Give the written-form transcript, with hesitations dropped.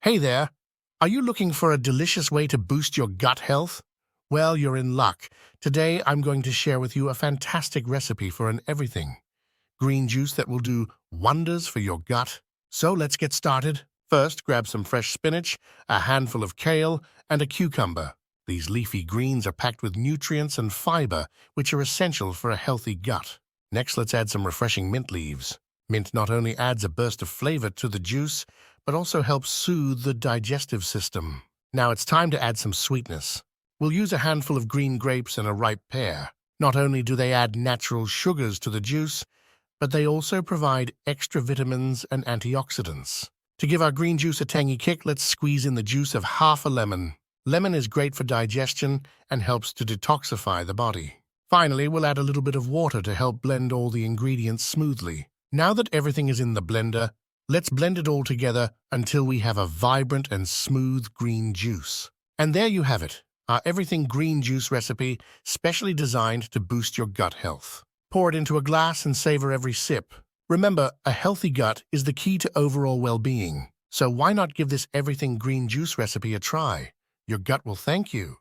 Hey there! Are you looking for a delicious way to boost your gut health? Well, you're in luck. Today, I'm going to share with you a fantastic recipe for an everything green juice that will do wonders for your gut. So let's get started. First, grab some fresh spinach, a handful of kale, and a cucumber. These leafy greens are packed with nutrients and fiber, which are essential for a healthy gut. Next, let's add some refreshing mint leaves. Mint not only adds a burst of flavor to the juice, but also helps soothe the digestive system. Now it's time to add some sweetness. We'll use a handful of green grapes and a ripe pear. Not only do they add natural sugars to the juice, but they also provide extra vitamins and antioxidants. To give our green juice a tangy kick, let's squeeze in the juice of half a lemon. Lemon is great for digestion and helps to detoxify the body. Finally, we'll add a little bit of water to help blend all the ingredients smoothly. Now that everything is in the blender, let's blend it all together until we have a vibrant and smooth green juice. And there you have it, our everything green juice recipe, specially designed to boost your gut health. Pour it into a glass and savor every sip. Remember, a healthy gut is the key to overall well-being. So why not give this everything green juice recipe a try? Your gut will thank you.